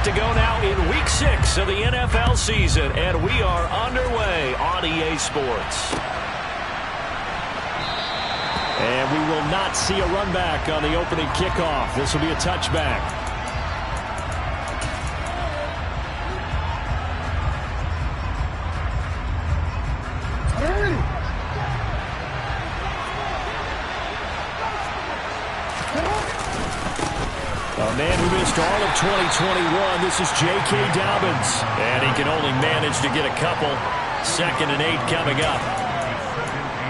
Set to go now in Week 6 of the NFL season, and we are underway on EA Sports. And we will not see a run back on the opening kickoff. This will be a touchback. A man who missed all of 2021, this is J.K. Dobbins. And he can only manage to get a couple. 2nd and 8 coming up.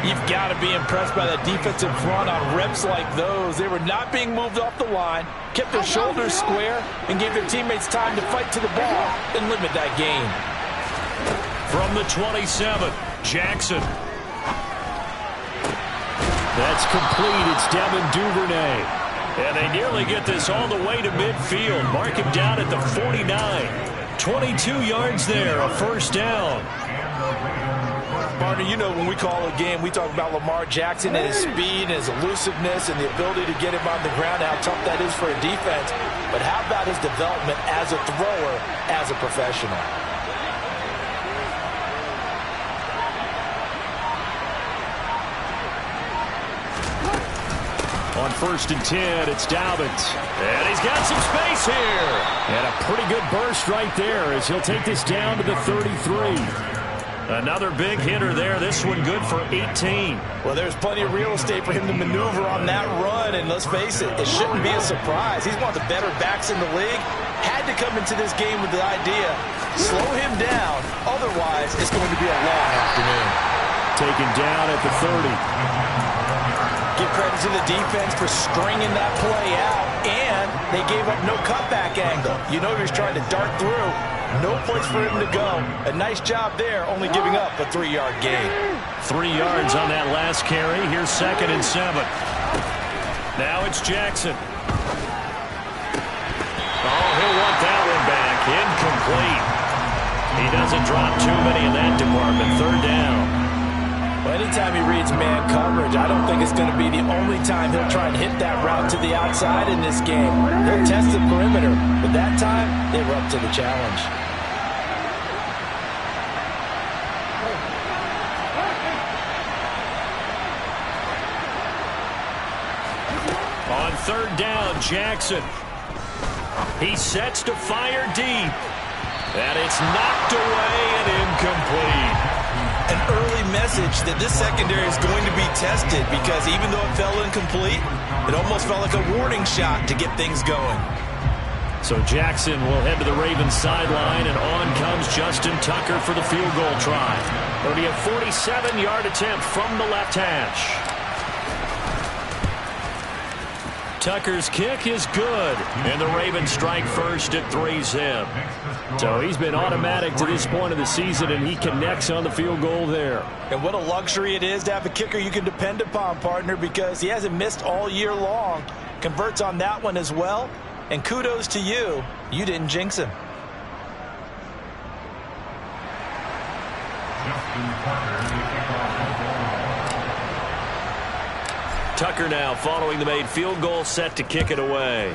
You've got to be impressed by that defensive front on reps like those. They were not being moved off the line, kept their shoulders square, and gave their teammates time to fight to the ball and limit that gain. From the 27, Jackson. That's complete. It's Devin Duvernay. And they nearly get this all the way to midfield. Mark him down at the 49. 22 yards there, a first down. Partner, you know when we call a game, we talk about Lamar Jackson and his speed and his elusiveness and the ability to get him on the ground, how tough that is for a defense. But how about his development as a thrower, as a professional? On 1st and 10, it's Dobbins. And he's got some space here. And a pretty good burst right there as he'll take this down to the 33. Another big hitter there. This one good for 18. Well, there's plenty of real estate for him to maneuver on that run. And let's face it, it shouldn't be a surprise. He's one of the better backs in the league. Had to come into this game with the idea, slow him down. Otherwise, it's going to be a long afternoon. Taken down at the 30. Give credit to the defense for stringing that play out, and they gave up no cutback angle. You know he was trying to dart through. No place for him to go. A nice job there, only giving up a 3-yard gain. 3 yards on that last carry. Here's 2nd and 7. Now it's Jackson. Oh, he'll want that one back. Incomplete. He doesn't drop too many in that department. 3rd down. Well, anytime he reads man coverage, I don't think it's going to be the only time he'll try and hit that route to the outside in this game. He'll test the perimeter, but that time, they were up to the challenge. On 3rd down, Jackson. He sets to fire deep. And it's knocked away and incomplete. An early message that this secondary is going to be tested because even though it fell incomplete, it almost felt like a warning shot to get things going. So Jackson will head to the Ravens sideline, and on comes Justin Tucker for the field goal try. It'll be a 47-yard attempt from the left hash. Tucker's kick is good, and the Ravens strike first at 3-zip. So he's been automatic to this point of the season, and he connects on the field goal there. And what a luxury it is to have a kicker you can depend upon, partner, because he hasn't missed all year long. Converts on that one as well, and kudos to you. You didn't jinx him. Tucker now following the made field goal, set to kick it away.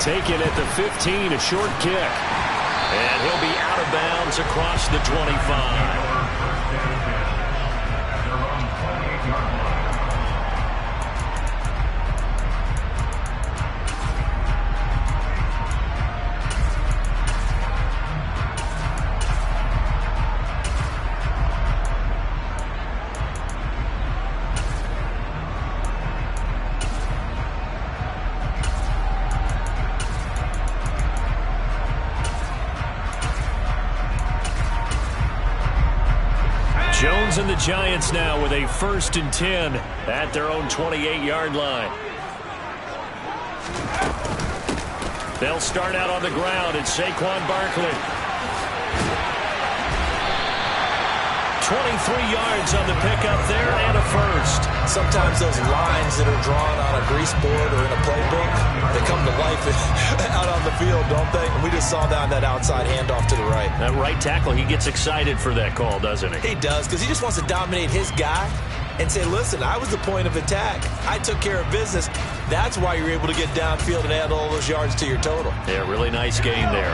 Taken at the 15, a short kick. And he'll be out of bounds across the 25. Jones and the Giants now with a 1st and 10 at their own 28-yard line. They'll start out on the ground. It's Saquon Barkley. 23 yards on the pickup there and a first. Sometimes those lines that are drawn on a grease board or in a playbook, they come to life out on the field, don't they? And we just saw that on that outside handoff to the right. That right tackle, he gets excited for that call, doesn't he? He does, because he just wants to dominate his guy and say, listen, I was the point of attack. I took care of business. That's why you're able to get downfield and add all those yards to your total. Yeah, really nice gain there.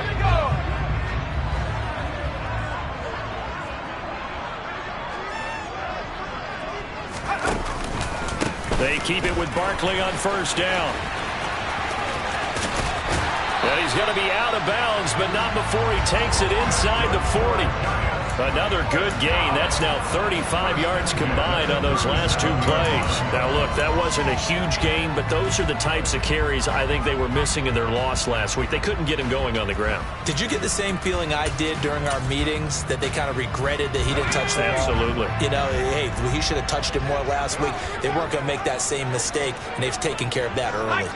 They keep it with Barkley on first down. And he's going to be out of bounds, but not before he takes it inside the 40. Another good gain. That's now 35 yards combined on those last two plays. Now, look, that wasn't a huge gain, but those are the types of carries I think they were missing in their loss last week. They couldn't get him going on the ground. Did you get the same feeling I did during our meetings, that they kind of regretted that he didn't touch the ball? Absolutely. You know, hey, he should have touched it more last week. They weren't going to make that same mistake, and they've taken care of that early.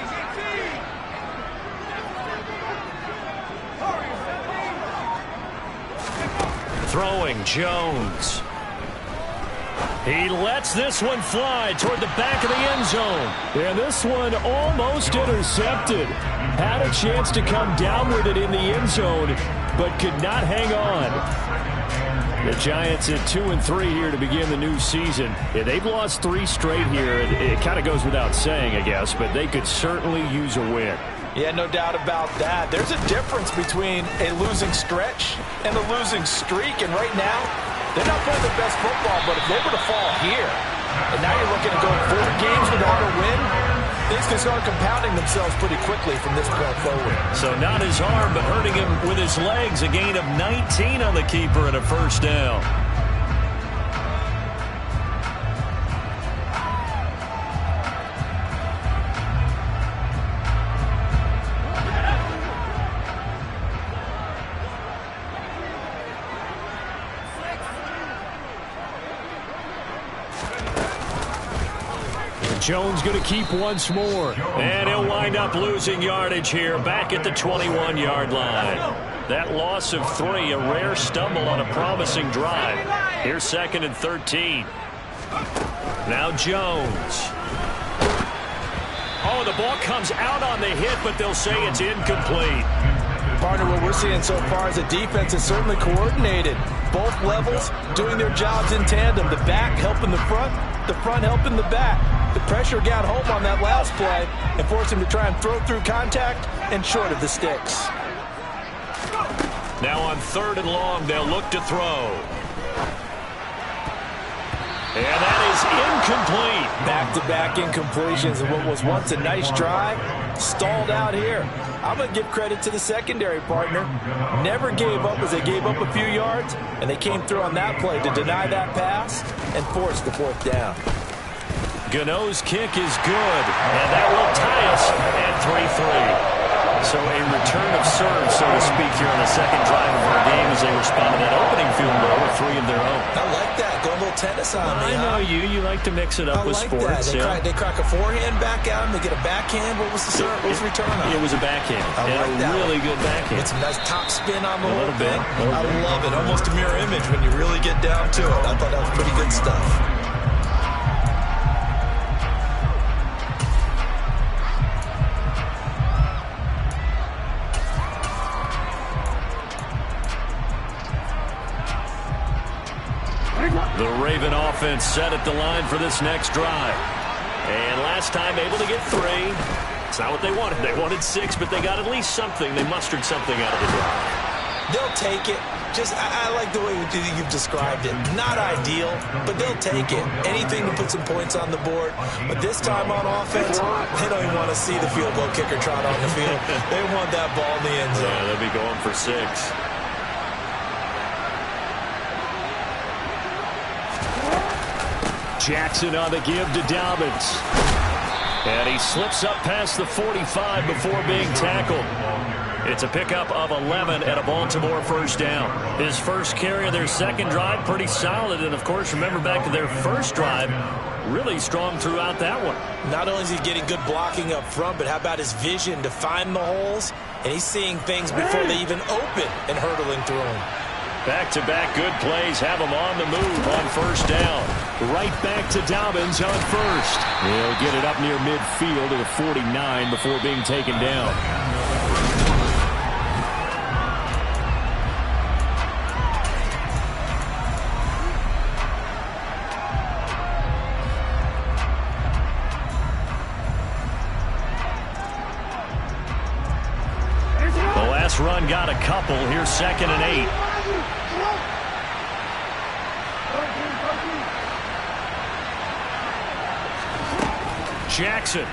Throwing Jones. He lets this one fly toward the back of the end zone. And this one almost intercepted. Had a chance to come down with it in the end zone, but could not hang on. The Giants at 2-3 here to begin the new season. Yeah, they've lost 3 straight here. It kind of goes without saying, I guess, but they could certainly use a win. Yeah, no doubt about that. There's a difference between a losing stretch and a losing streak. And right now, they're not playing their best football, but if they were to fall here, and now you're looking to go 4 games without a win, things can start compounding themselves pretty quickly from this point forward. So not his arm, but hurting him with his legs. A gain of 19 on the keeper and a first down. Jones going to keep once more. And he'll wind up losing yardage here back at the 21-yard line. That loss of 3, a rare stumble on a promising drive. Here's 2nd and 13. Now Jones. Oh, the ball comes out on the hit, but they'll say it's incomplete. Partner, what we're seeing so far is the defense is certainly coordinated. Both levels doing their jobs in tandem. The back helping the front helping the back. The pressure got home on that last play and forced him to try and throw through contact and short of the sticks. Now on 3rd and long, they'll look to throw. And that is incomplete. Back-to-back incompletions of what was once a nice drive. Stalled out here. I'm going to give credit to the secondary, partner. Never gave up as they gave up a few yards, and they came through on that play to deny that pass and force the 4th down. Gano's kick is good, and that will tie us at 3-3. So a return of serve, so to speak, here on the second drive of our game as they respond to that opening field goal with 3 of their own. I like that. Go a little tennis on me. I know you. You like to mix it up with sports. They crack a forehand back at him. They get a backhand. What was the serve? What was the return on? It was a backhand. I like that. Really good backhand. It's a nice top spin on the whole thing. I love it. Almost a mirror image when you really get down to it. I thought that was pretty good stuff. The Raven offense set at the line for this next drive. And last time able to get 3. It's not what they wanted. They wanted 6, but they got at least something. They mustered something out of the drive. They'll take it. I like the way you've described it. Not ideal, but they'll take it. Anything to put some points on the board. But this time on offense, they don't even want to see the field goal kicker trot on the field. They want that ball in the end zone. Yeah, they'll be going for 6. Jackson on the give to Dobbins. And he slips up past the 45 before being tackled. It's a pickup of 11 and a Baltimore first down. His first carry of their second drive, pretty solid. And, of course, remember back to their first drive, really strong throughout that one. Not only is he getting good blocking up front, but how about his vision to find the holes? And he's seeing things before they even open and hurtling through them. Back-to-back good plays have him on the move on first down. Right back to Dobbins on first. He'll get it up near midfield to the 49 before being taken down. run got a couple. Here's 2nd and 8. Jackson.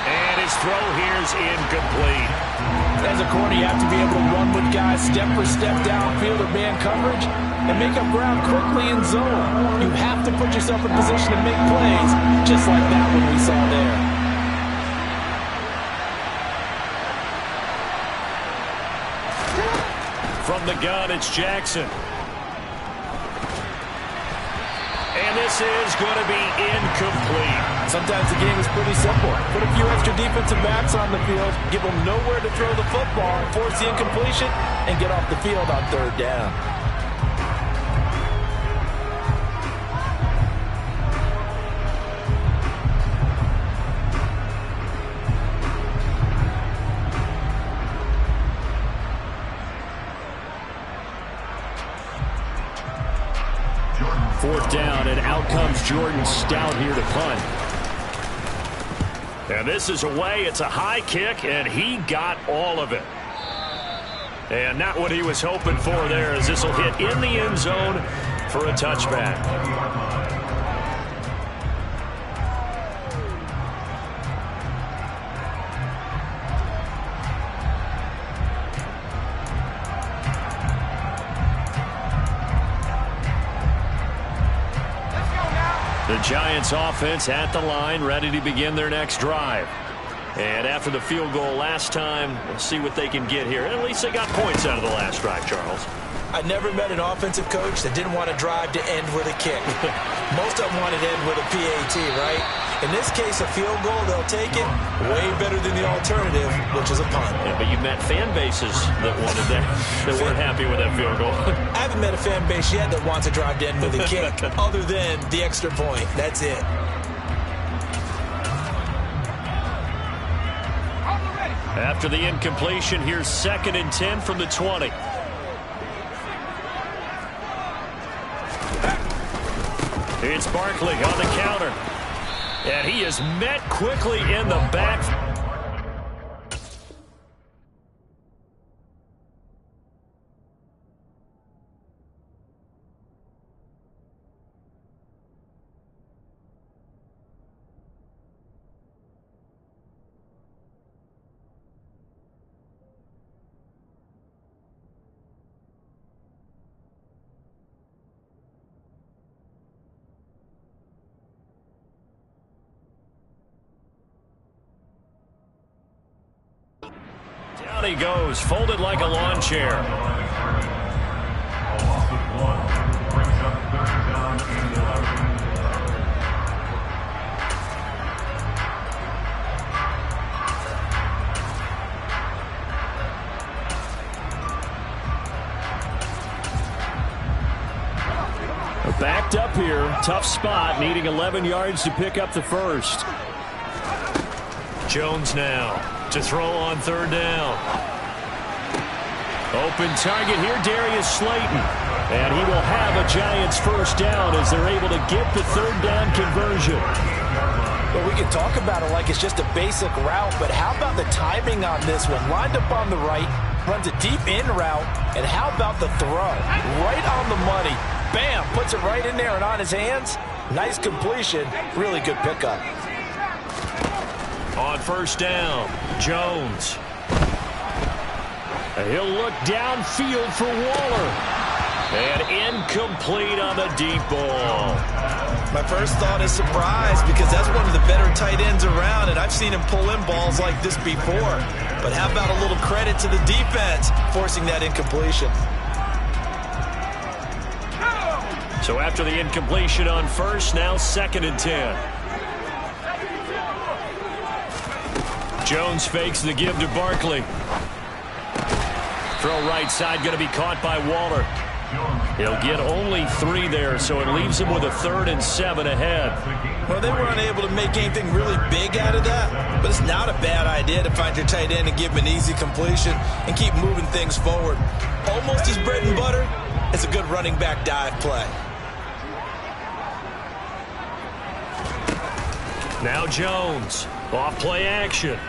And his throw here's incomplete. As a corner, you have to be able to run with guys step for step downfield of man coverage and make up ground quickly in zone. You have to put yourself in position to make plays, just like that one we saw there. From the gun, it's Jackson. And this is going to be incomplete. Sometimes the game is pretty simple. Put a few extra defensive backs on the field, give them nowhere to throw the football, force the incompletion, and get off the field on 3rd down. Fourth down, and out comes Jordan Stout here to punt. And this is away. It's a high kick, and he got all of it. And not what he was hoping for there, as this will hit in the end zone for a touchback. The Giants offense at the line, ready to begin their next drive. And after the field goal last time, we'll see what they can get here. At least they got points out of the last drive, Charles. I never met an offensive coach that didn't want to drive to end with a kick. Most of them wanted to end with a PAT, right? In this case, a field goal, they'll take it. Way better than the alternative, which is a punt. Yeah, but you've met fan bases that wanted that, that weren't happy with that field goal. I haven't met a fan base yet that wants to drive to end with a kick, other than the extra point. That's it. After the incompletion, here's 2nd and 10 from the 20. It's Barkley on the counter. And he is met quickly in the back. Down he goes, folded like a lawn chair. Backed up here, tough spot, needing 11 yards to pick up the first. Jones now to throw on 3rd down. Open target here, Darius Slayton. And he will have a Giants first down as they're able to get the 3rd down conversion. Well, we can talk about it like it's just a basic route, but how about the timing on this one? Lined up on the right, runs a deep in route, and how about the throw? Right on the money. Bam, puts it right in there and on his hands. Nice completion, really good pickup. On 1st down, Jones. He'll look downfield for Waller. And incomplete on the deep ball. My first thought is surprise, because that's one of the better tight ends around, and I've seen him pull in balls like this before. But how about a little credit to the defense forcing that incompletion? So after the incompletion on 1st, now 2nd and 10. Jones fakes the give to Barkley. Throw right side, going to be caught by Waller. He'll get only 3 there, so it leaves him with a 3rd and 7 ahead. Well, they were unable to make anything really big out of that, but it's not a bad idea to find your tight end and give him an easy completion and keep moving things forward. Almost his bread and butter. It's a good running back dive play. Now Jones, off play action.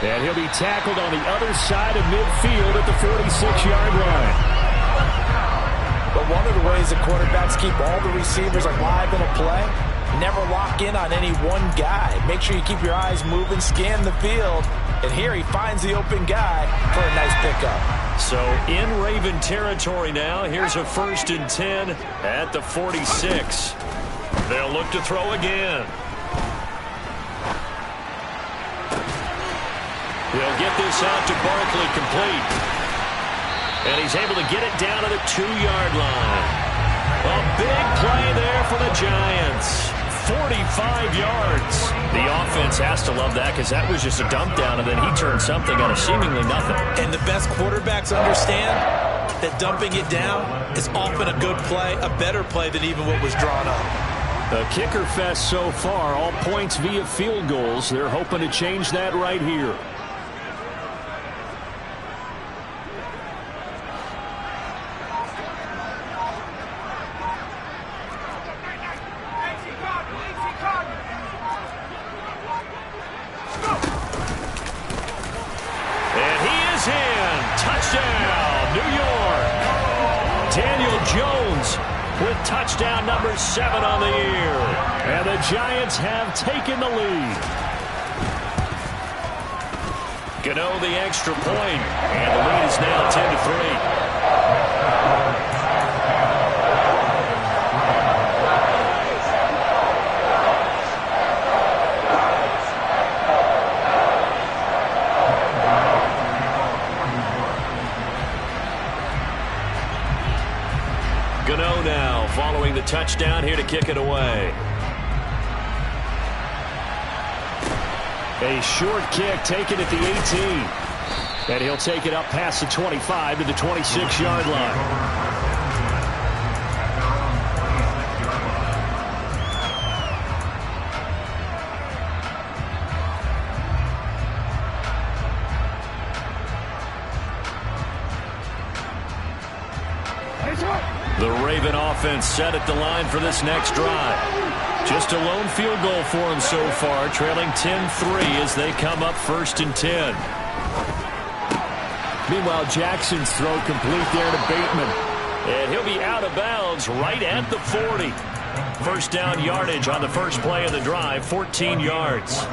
And he'll be tackled on the other side of midfield at the 46-yard line. But one of the ways the quarterbacks keep all the receivers alive in a play, never lock in on any one guy. Make sure you keep your eyes moving, scan the field. And here he finds the open guy for a nice pickup. So in Raven territory now, here's a 1st and 10 at the 46. They'll look to throw again. He'll get this out to Barkley complete. And he's able to get it down to the 2-yard line. A big play there for the Giants. 45 yards. The offense has to love that because that was just a dump down, and then he turned something out of seemingly nothing. And the best quarterbacks understand that dumping it down is often a good play, a better play than even what was drawn up. The kicker fest so far, all points via field goals. They're hoping to change that right here. Touchdown number 7 on the year. And the Giants have taken the lead. Gano the extra point. And the lead is now 10-3. Gano now following the touchdown here to kick it away. A short kick taken at the 18. And he'll take it up past the 25 to the 26-yard line. The Raven offense set at the line for this next drive. Just a lone field goal for him so far, trailing 10-3 as they come up 1st and 10. Meanwhile, Jackson's throw complete there to Bateman. And he'll be out of bounds right at the 40. First down yardage on the first play of the drive, 14 yards.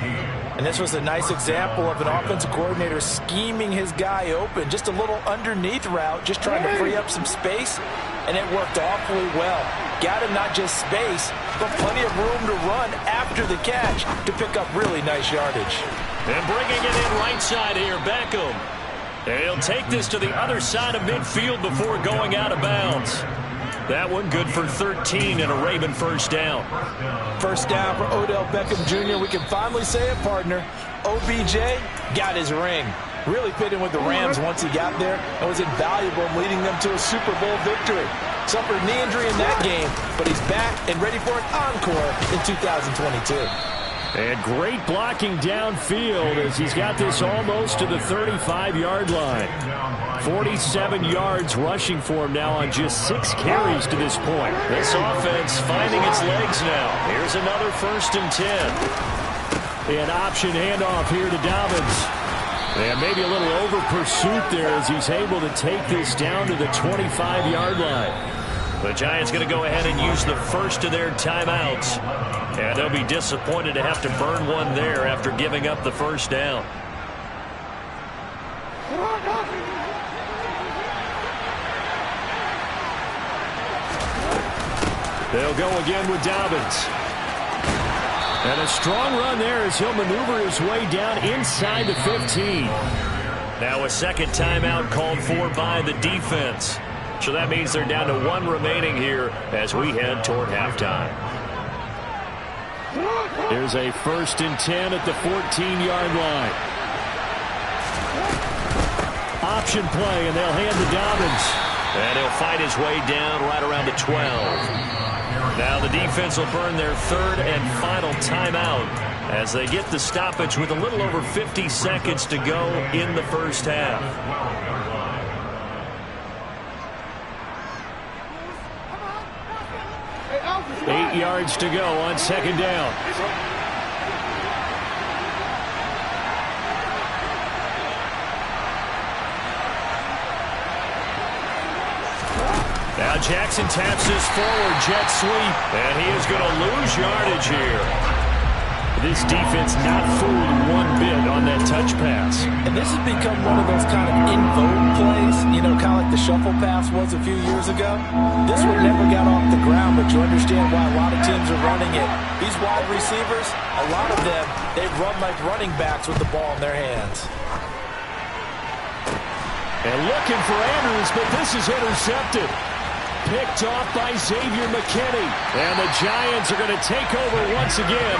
And this was a nice example of an offensive coordinator scheming his guy open. Just a little underneath route, just trying to free up some space. And it worked awfully well. Got him not just space, but plenty of room to run after the catch to pick up really nice yardage. And bringing it in right side here, Beckham. And he'll take this to the other side of midfield before going out of bounds. That one good for 13 and a Raven first down. First down for Odell Beckham Jr. We can finally say it, partner. OBJ got his ring. Really fit in with the Rams once he got there and was invaluable in leading them to a Super Bowl victory. Suffered knee injury in that game, but he's back and ready for an encore in 2022. And great blocking downfield as he's got this almost to the 35-yard line. 47 yards rushing for him now on just 6 carries to this point. This offense finding its legs now. Here's another 1st and 10. An option handoff here to Dobbins. And maybe a little over pursuit there as he's able to take this down to the 25-yard line. The Giants going to go ahead and use the first of their timeouts. And they'll be disappointed to have to burn one there after giving up the first down. They'll go again with Dobbins. And a strong run there as he'll maneuver his way down inside the 15. Now a second timeout called for by the defense. So that means they're down to 1 remaining here as we head toward halftime. There's a 1st and 10 at the 14-yard line. Option play, and they'll hand to Dobbins. And he'll fight his way down right around the 12. Now the defense will burn their 3rd and final timeout as they get the stoppage with a little over 50 seconds to go in the first half. 8 yards to go on 2nd down. Now Jackson taps this forward jet sweep, and he is going to lose yardage here. This defense not fooled one bit on that touch pass. And this has become one of those kind of in-vogue plays, you know, kind of like the shuffle pass was a few years ago. This one never got off the ground, but you understand why a lot of teams are running it. These wide receivers, a lot of them, they run like running backs with the ball in their hands. And looking for Andrews, but this is intercepted. Picked off by Xavier McKinney. And the Giants are going to take over once again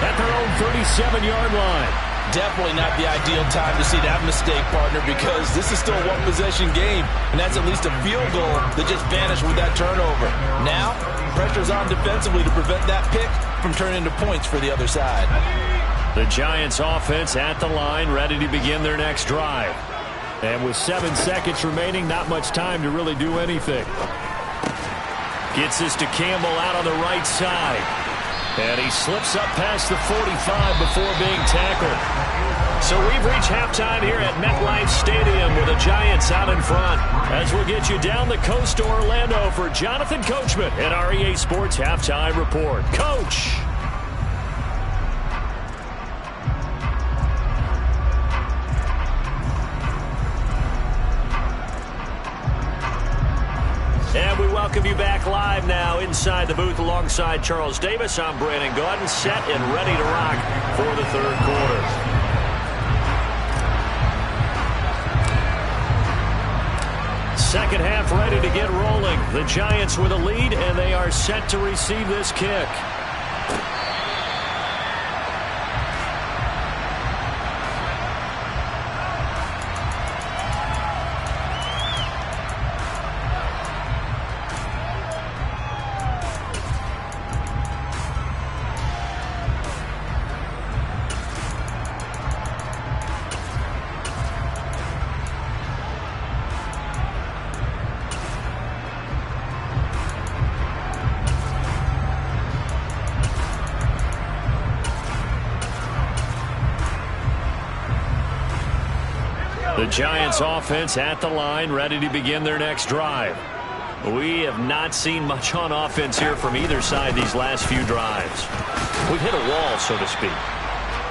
at their own 37-yard line. Definitely not the ideal time to see that mistake, partner, because this is still a one-possession game, and that's at least a field goal that just vanished with that turnover. Now, pressure's on defensively to prevent that pick from turning into points for the other side. The Giants offense at the line, ready to begin their next drive. And with 7 seconds remaining, not much time to really do anything. Gets this to Campbell out on the right side. And he slips up past the 45 before being tackled. So we've reached halftime here at MetLife Stadium with the Giants out in front. As we'll get you down the coast to Orlando for Jonathan Coachman and our EA Sports Halftime Report. Coach! And we welcome you back live now inside the booth alongside Charles Davis. I'm Brandon Gaudin, set and ready to rock for the third quarter. Second half ready to get rolling. The Giants with a lead, and they are set to receive this kick. The Giants offense at the line, ready to begin their next drive. We have not seen much on offense here from either side these last few drives. We've hit a wall, so to speak.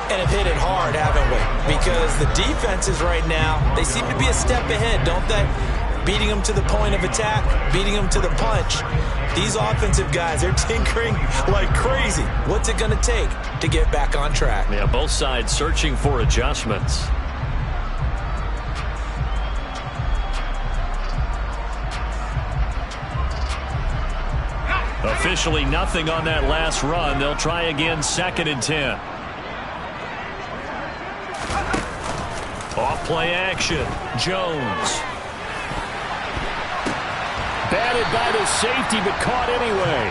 And have hit it hard, haven't we? Because the defenses right now, they seem to be a step ahead, don't they? Beating them to the point of attack, beating them to the punch. These offensive guys, they're tinkering like crazy. What's it going to take to get back on track? Yeah, both sides searching for adjustments. Officially nothing on that last run. They'll try again, 2nd and 10. Off play action. Jones. Batted by the safety, but caught anyway.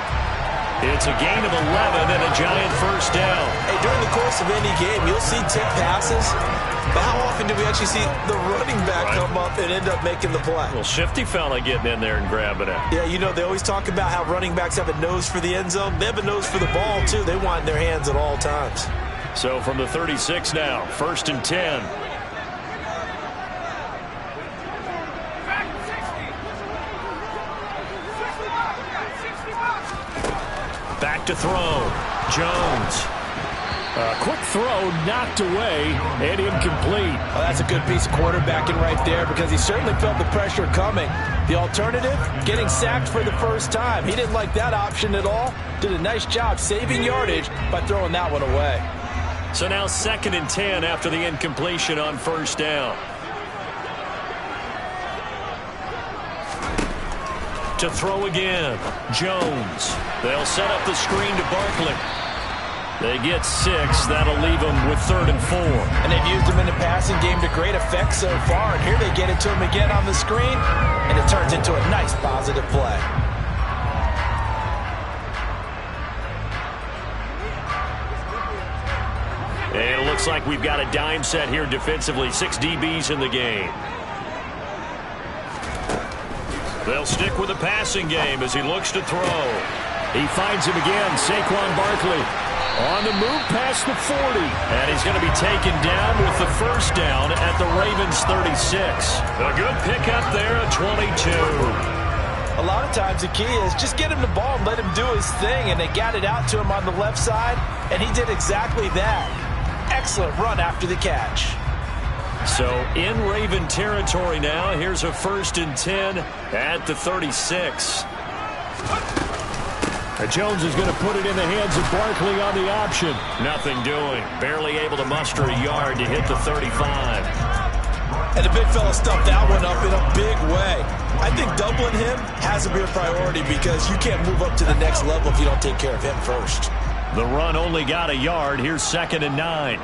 It's a gain of 11 and a Giant first down. Hey, during the course of any game, you'll see tip passes. But how often do we actually see the running back come up and end up making the play? Well, shifty fella getting in there and grabbing it. Yeah, you know, they always talk about how running backs have a nose for the end zone. They have a nose for the ball, too. They want it in their hands at all times. So from the 36 now, 1st and 10. Back to throw. Jones. Quick throw knocked away and incomplete. Oh, that's a good piece of quarterbacking right there because he certainly felt the pressure coming. The alternative, getting sacked for the first time. He didn't like that option at all. Did a nice job saving yardage by throwing that one away. So now 2nd and 10 after the incompletion on first down. To throw again. Jones. They'll set up the screen to Barkley. They get 6. That'll leave them with 3rd and 4. And they've used him in the passing game to great effect so far. And here they get it to him again on the screen. And it turns into a nice positive play. And it looks like we've got a dime set here defensively. 6 DBs in the game. They'll stick with the passing game as he looks to throw. He finds him again, Saquon Barkley. On the move past the 40. And he's going to be taken down with the first down at the Ravens 36. A good pickup there at 22. A lot of times the key is just get him the ball and let him do his thing, and they got it out to him on the left side, and he did exactly that. Excellent run after the catch. So in Raven territory now. Here's a 1st and 10 at the 36. Jones is going to put it in the hands of Barkley on the option. Nothing doing. Barely able to muster a yard to hit the 35. And the big fella stuffed that one up in a big way. I think doubling him has to be a priority because you can't move up to the next level if you don't take care of him first. The run only got a yard. Here's 2nd and 9.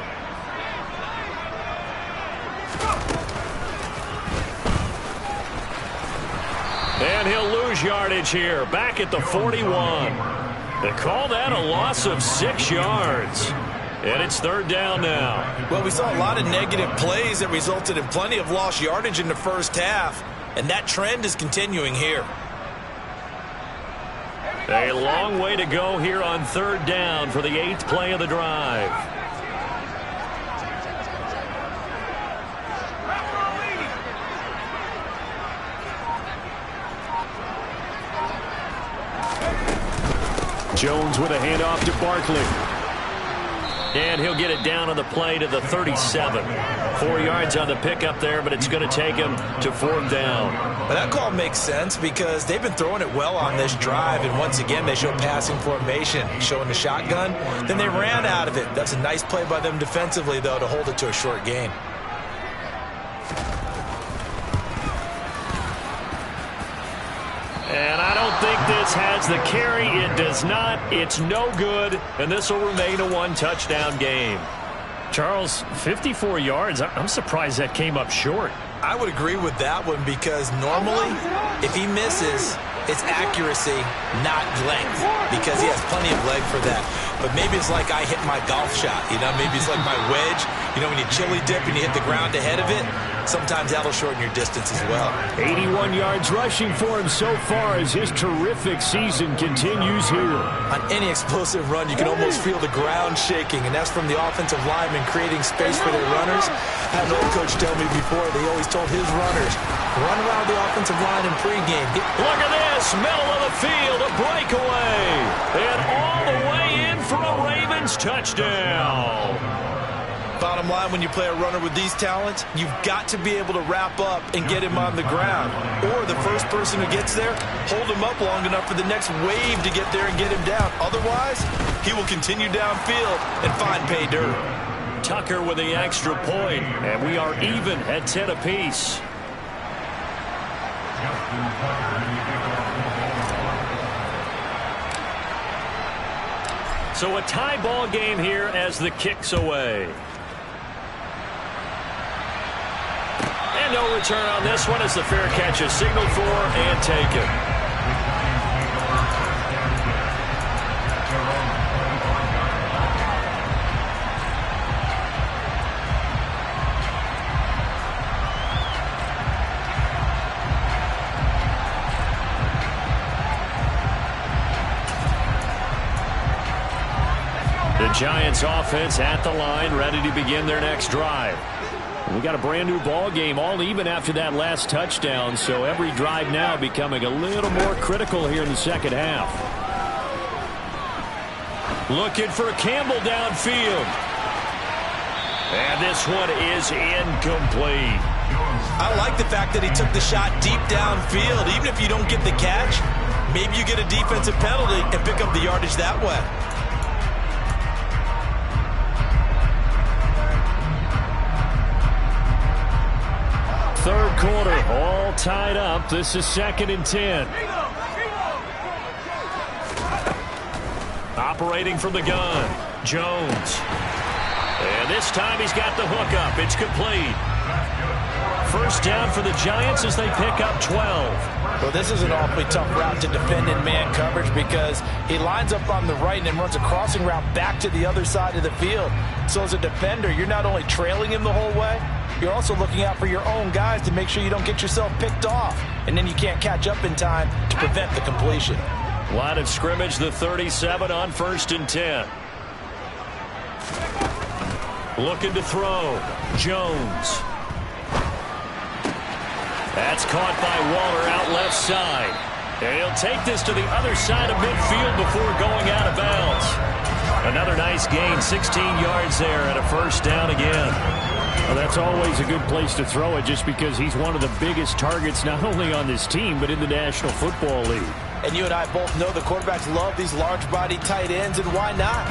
And he'll lose yardage here. Back at the 41. They call that a loss of 6 yards. And it's 3rd down now. Well, we saw a lot of negative plays that resulted in plenty of lost yardage in the first half. And that trend is continuing here. A long way to go here on 3rd down for the 8th play of the drive. Jones with a handoff to Barkley. And he'll get it down on the play to the 37. 4 yards on the pickup there, but it's going to take him to 4th down. But that call makes sense because they've been throwing it well on this drive, and once again they show passing formation, showing the shotgun. Then they ran out of it. That's a nice play by them defensively, though, to hold it to a short gain. And I don't think this has the carry. It does not. It's no good. And this will remain a 1-touchdown game. Charles, 54 yards. I'm surprised that came up short. I would agree with that one because normally if he misses, it's accuracy, not length, because he has plenty of leg for that. But maybe it's like I hit my golf shot, you know, maybe it's like my wedge. You know, when you chili dip and you hit the ground ahead of it, sometimes that'll shorten your distance as well. 81 yards rushing for him so far as his terrific season continues here. On any explosive run, you can almost feel the ground shaking, and that's from the offensive linemen creating space for their runners. I had an old coach tell me before, they always told his runners, run around the offensive line in pregame. Look at this, middle of the field, a breakaway. And all the way in for a Ravens touchdown. Bottom line, when you play a runner with these talents, you've got to be able to wrap up and get him on the ground. Or the first person who gets there, hold him up long enough for the next wave to get there and get him down. Otherwise, he will continue downfield and find pay dirt. Tucker with the extra point, and we are even at 10 apiece. So a tie ball game here as the kick's away. And no return on this one as the fair catch is signaled for and taken. The Giants offense at the line, ready to begin their next drive. We got a brand new ball game, all even after that last touchdown, so every drive now becoming a little more critical here in the second half. Looking for Campbell downfield. And this one is incomplete. I like the fact that he took the shot deep downfield. Even if you don't get the catch, maybe you get a defensive penalty and pick up the yardage that way. Third quarter, all tied up. This is 2nd and 10. Operating from the gun, Jones. And this time he's got the hook up. It's complete. First down for the Giants as they pick up 12. Well, this is an awfully tough route to defend in man coverage because he lines up on the right and then runs a crossing route back to the other side of the field. So as a defender, you're not only trailing him the whole way, you're also looking out for your own guys to make sure you don't get yourself picked off. And then you can't catch up in time to prevent the completion. Line of scrimmage, the 37 on 1st and 10. Looking to throw. Jones. That's caught by Waller out left side. And he'll take this to the other side of midfield before going out of bounds. Another nice gain, 16 yards there and a first down again. Well, that's always a good place to throw it just because he's one of the biggest targets not only on this team but in the National Football League. And you and I both know the quarterbacks love these large-body tight ends, and why not?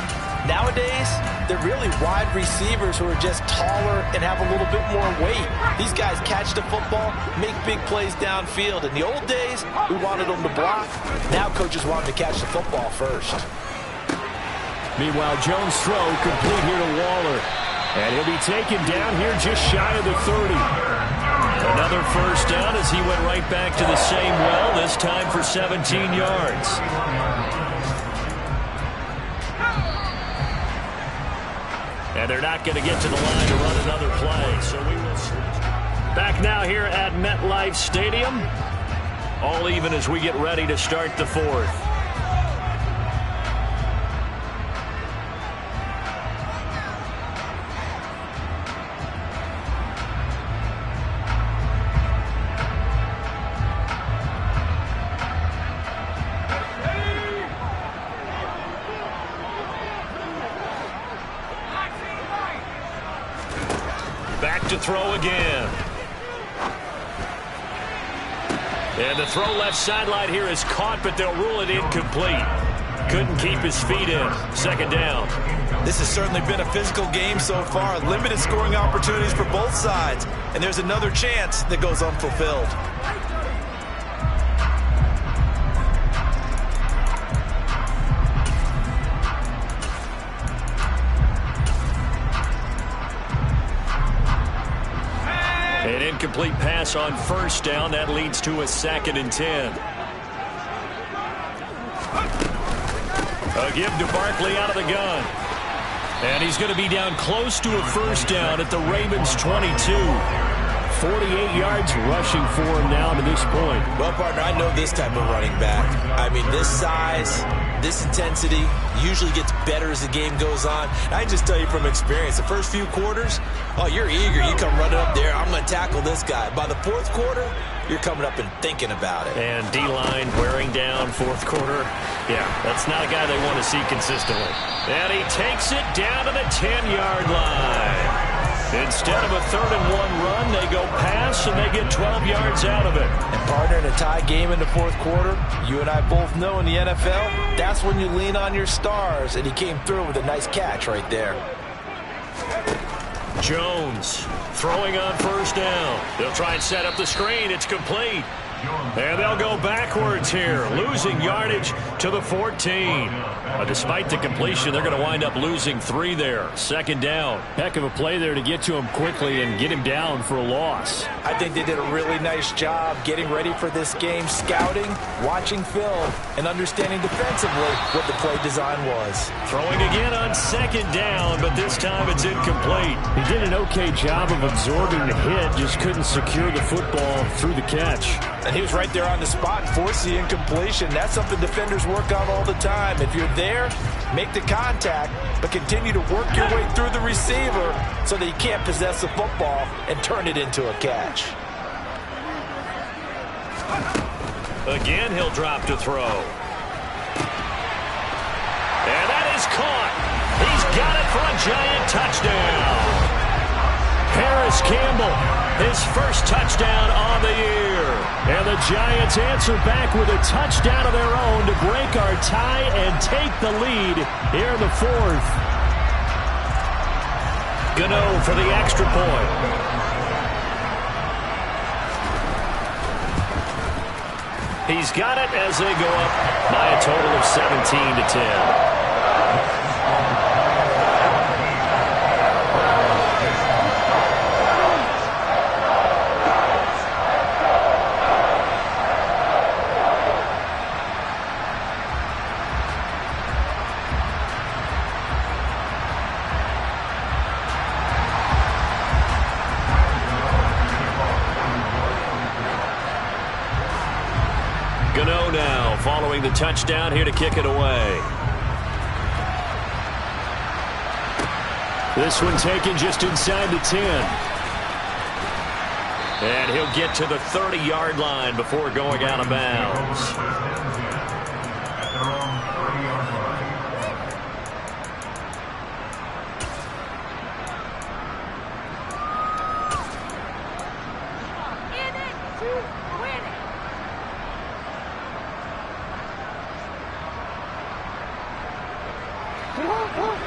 Nowadays, they're really wide receivers who are just taller and have a little bit more weight. These guys catch the football, make big plays downfield. In the old days, we wanted them to block. Now coaches want them to catch the football first. Meanwhile, Jones' throw complete here to Waller. And he'll be taken down here just shy of the 30. Another first down as he went right back to the same well, this time for 17 yards. And they're not going to get to the line to run another play, so we will switch. Back now here at MetLife Stadium. All even as we get ready to start the fourth. Back to throw again. And the throw left sideline here is caught, but they'll rule it incomplete. Couldn't keep his feet in. Second down. This has certainly been a physical game so far. Limited scoring opportunities for both sides. And there's another chance that goes unfulfilled. An incomplete pass on first down. That leads to a 2nd and 10. A give to Barkley out of the gun. And he's going to be down close to a first down at the Ravens 22. 48 yards rushing for him now to this point. Well, partner, I know this type of running back. I mean, this size, this intensity usually gets better as the game goes on. I just tell you from experience, the first few quarters, oh, you're eager. You come running up there, I'm going to tackle this guy. By the fourth quarter, you're coming up and thinking about it. And D-line wearing down fourth quarter. Yeah, that's not a guy they want to see consistently. And he takes it down to the 10-yard line. Instead of a 3rd and 1 run, they go pass, and they get 12 yards out of it. And, partner, in a tie game in the fourth quarter, you and I both know in the NFL, that's when you lean on your stars, and he came through with a nice catch right there. Jones throwing on first down. They'll try and set up the screen. It's complete. And they'll go backwards here, losing yardage to the 14. Despite the completion, they're going to wind up losing 3 there. Second down. Heck of a play there to get to him quickly and get him down for a loss. I think they did a really nice job getting ready for this game, scouting, watching film, and understanding defensively what the play design was. Throwing again on second down, but this time it's incomplete. He did an okay job of absorbing the hit, just couldn't secure the football through the catch. And he was right there on the spot and forced the incompletion. That's something defenders work on all the time. If you're there, make the contact, but continue to work your way through the receiver so that you can't possess the football and turn it into a catch. Again, he'll drop to throw. And that is caught. He's got it for a giant touchdown. Paris Campbell, his first touchdown on the year. And the Giants answer back with a touchdown of their own to break our tie and take the lead here in the fourth. Gano for the extra point. He's got it as they go up by a total of 17-10. Gano now following the touchdown here to kick it away. This one taken just inside the 10. And he'll get to the 30-yard line before going out of bounds.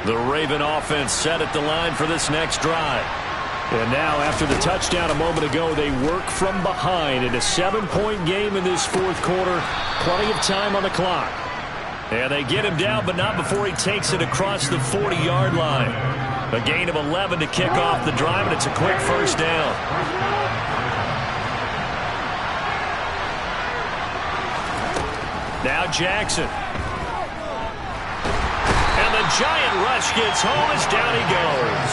The Raven offense set at the line for this next drive. And now, after the touchdown a moment ago, they work from behind in a 7-point game in this fourth quarter. Plenty of time on the clock. And they get him down, but not before he takes it across the 40-yard line. A gain of 11 to kick off the drive, and it's a quick first down. Now Jackson. And the giant rush gets home as down he goes.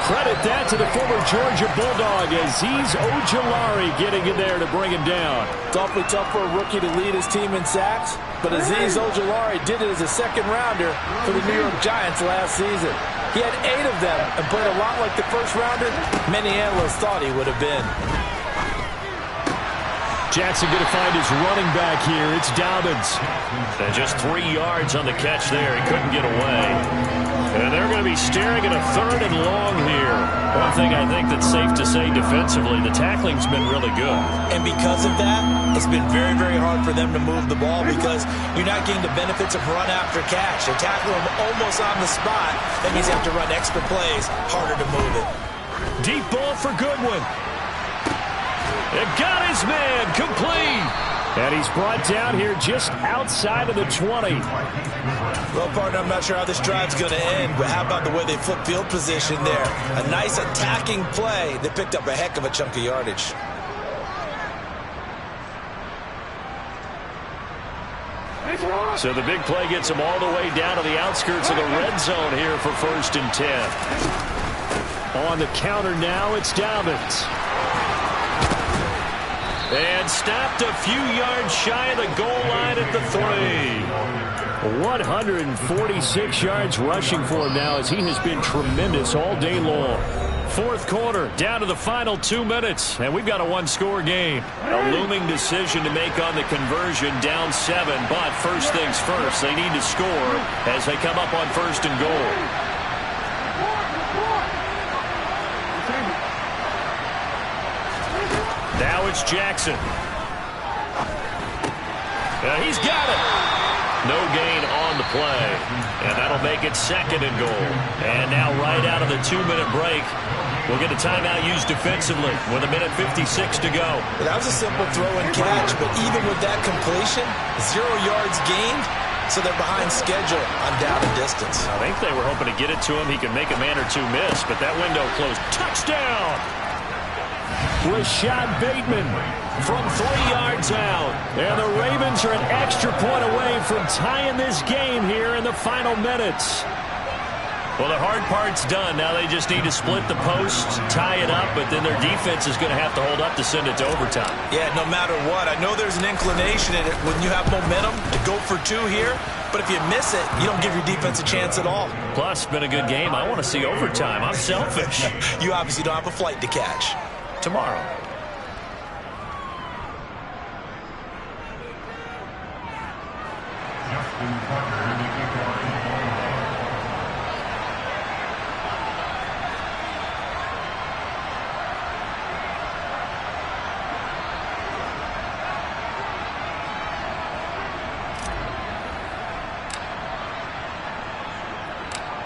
Credit that to the former Georgia Bulldog, Azeez Ojulari getting in there to bring him down. It's awfully tough for a rookie to lead his team in sacks, but Azeez Ojulari did it as a second-rounder for the New York Giants last season. He had 8 of them and played a lot like the first-rounder many analysts thought he would have been. Jackson going to find his running back here. It's Dobbins. And just 3 yards on the catch there. He couldn't get away. And they're going to be staring at a 3rd and long here. One thing I think that's safe to say defensively, the tackling's been really good. And because of that, it's been very, very hard for them to move the ball because you're not getting the benefits of run after catch. They tackle him almost on the spot. That means you have to run extra plays, harder to move it. Deep ball for Goodwin. It got his man complete. And he's brought down here just outside of the 20. Well, partner, I'm not sure how this drive's going to end, but how about the way they flip field position there? A nice attacking play that picked up a heck of a chunk of yardage. So the big play gets him all the way down to the outskirts of the red zone here for 1st and 10. On the counter now, it's Dobbins. And stopped a few yards shy of the goal line at the 3. 146 yards rushing for him now as he has been tremendous all day long. Fourth quarter, down to the final 2 minutes, and we've got a 1-score game. A looming decision to make on the conversion, down 7, but first things first, they need to score as they come up on 1st and goal. Now it's Jackson. He's got it. No gain on the play. And that'll make it 2nd and goal. And now right out of the 2-minute break, we'll get a timeout used defensively with 1:56 to go. That was a simple throw and catch, but even with that completion, 0 yards gained, so they're behind schedule on down and distance. I think they were hoping to get it to him. He could make a man or two miss, but that window closed. Touchdown! Rashad Bateman from 3 yards out. And the Ravens are an extra point away from tying this game here in the final minutes. Well, the hard part's done. Now they just need to split the post, tie it up, but then their defense is going to have to hold up to send it to overtime. Yeah, no matter what. I know there's an inclination in it when you have momentum to go for 2 here, but if you miss it, you don't give your defense a chance at all. Plus, it's been a good game. I want to see overtime. I'm selfish. You obviously don't have a flight to catch. Tomorrow.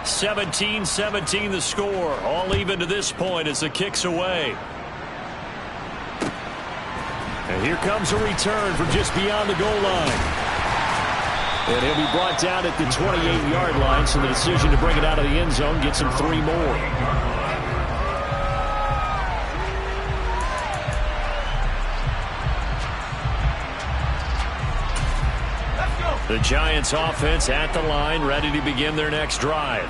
(17-17) the score. All even to this point as the kick's away. And here comes a return from just beyond the goal line. And he'll be brought down at the 28-yard line, so the decision to bring it out of the end zone gets him 3 more. The Giants offense at the line, ready to begin their next drive.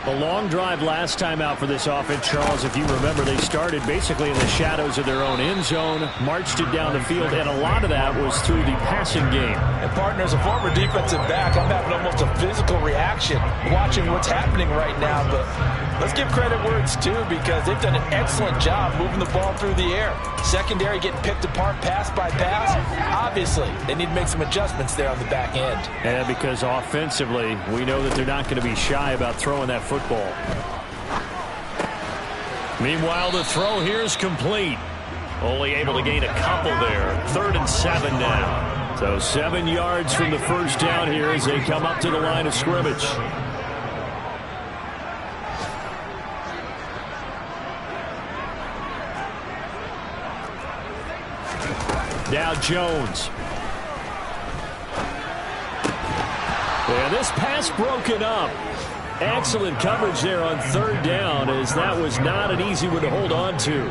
A long drive last time out for this offense, Charles. If you remember, they started basically in the shadows of their own end zone, marched it down the field, and a lot of that was through the passing game. And, partner, as a former defensive back, I'm having almost a physical reaction watching what's happening right now. But Let's give credit where it's due because they've done an excellent job moving the ball through the air. Secondary getting picked apart pass by pass. Obviously, they need to make some adjustments there on the back end. And because offensively, we know that they're not going to be shy about throwing that football. Meanwhile, the throw here is complete. Only able to gain a couple there. 3rd and 7 now. So 7 yards from the first down here as they come up to the line of scrimmage. Now Jones. And this pass broken up. Excellent coverage there on 3rd down as that was not an easy one to hold on to.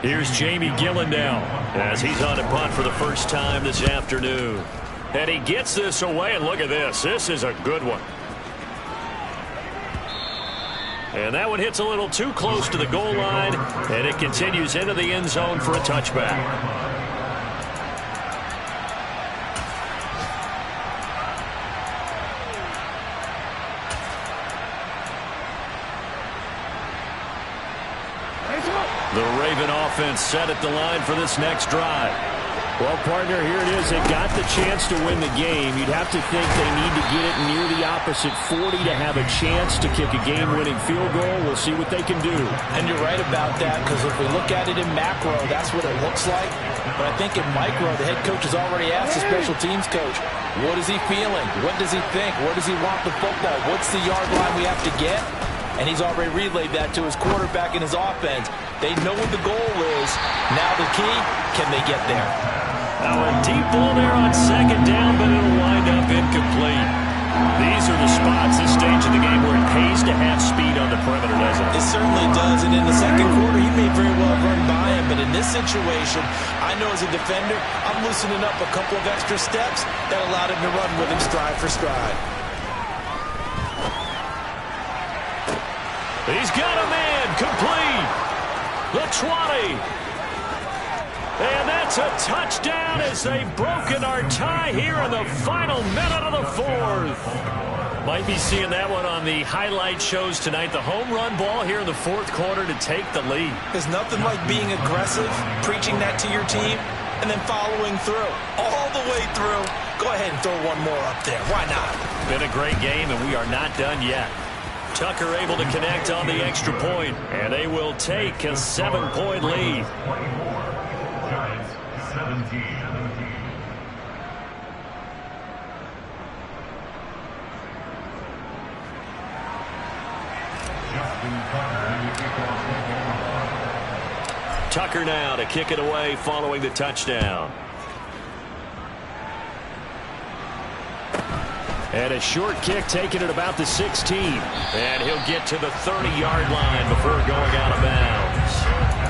Here's Jamie Gillen now as he's on a punt for the first time this afternoon. And he gets this away, and look at this. This is a good one. And that one hits a little too close to the goal line, and it continues into the end zone for a touchback. The Raven offense set at the line for this next drive. Well, partner, here it is. They got the chance to win the game. You'd have to think they need to get it near the opposite 40 to have a chance to kick a game-winning field goal. We'll see what they can do. And you're right about that because if we look at it in macro, that's what it looks like. But I think in micro, the head coach has already asked the special teams coach, what is he feeling? What does he think? Where does he want the football? What's the yard line we have to get? And he's already relayed that to his quarterback and his offense. They know what the goal is. Now the key, can they get there? Now a deep ball there on 2nd down, but it'll wind up incomplete. These are the spots, this stage of the game, where it pays to have speed on the perimeter, doesn't it? It certainly does, and in the second quarter, he may very well run by him, but in this situation, I know as a defender, I'm loosening up a couple of extra steps that allowed him to run with him stride for stride. He's got a man, complete. The 20. And that's a touchdown as they've broken our tie here in the final minute of the 4th. Might be seeing that one on the highlight shows tonight. The home run ball here in the 4th quarter to take the lead. There's nothing like being aggressive, preaching that to your team, and then following through. All the way through. Go ahead and throw one more up there. Why not? Been a great game, and we are not done yet. Tucker able to connect on the extra point, and they will take a 7-point lead. Giants 17. Tucker now to kick it away following the touchdown. And a short kick taken at about the 16. And he'll get to the 30-yard line before going out of bounds.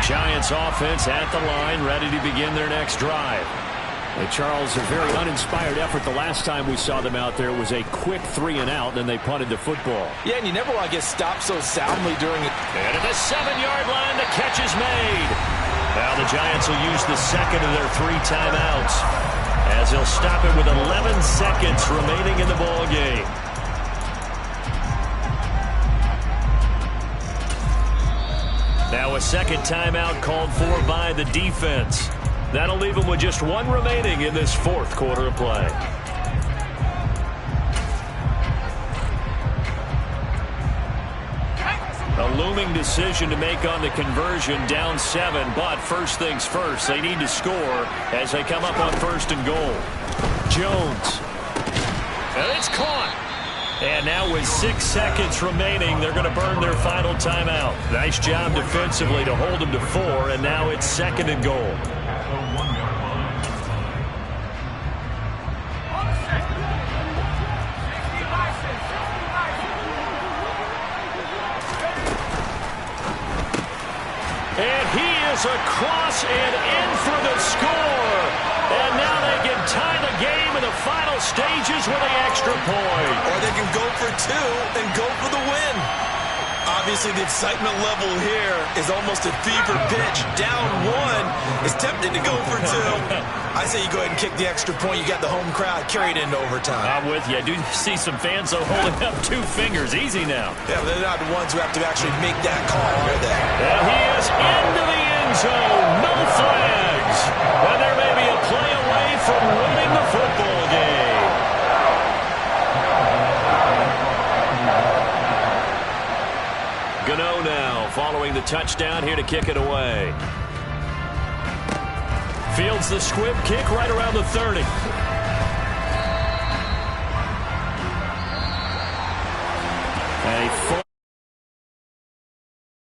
Giants offense at the line, ready to begin their next drive. And Charles, a very uninspired effort the last time we saw them out there. It was a quick 3-and-out, then they punted the football. Yeah, and you never want to get stopped so soundly during it. And at the 7-yard line, the catch is made. Now the Giants will use the second of their 3 timeouts as they'll stop it with 11 seconds remaining in the ball game. Now a second timeout called for by the defense. That'll leave them with just 1 remaining in this 4th quarter of play. A looming decision to make on the conversion, down 7, but first things first, they need to score as they come up on 1st and goal. Jones. And it's caught. And now with 6 seconds remaining, they're going to burn their final timeout. Nice job defensively to hold them to 4, and now it's 2nd and goal. And he is is across and in for the score. And now they can tie the game in the final stages with an extra point. Or they can go for two and go for the win. Obviously, the excitement level here is almost a fever pitch. Down one, is tempted to go for two. I say you go ahead and kick the extra point. You got the home crowd carried into overtime. I'm with you. I do see some fans holding up 2 fingers. Easy now. Yeah, they're not the ones who have to actually make that call, are they? And he is into the end zone. No flags. And there may be a play away from winning the football game. Gano now following the touchdown here to kick it away. Fields the squib kick right around the 30. A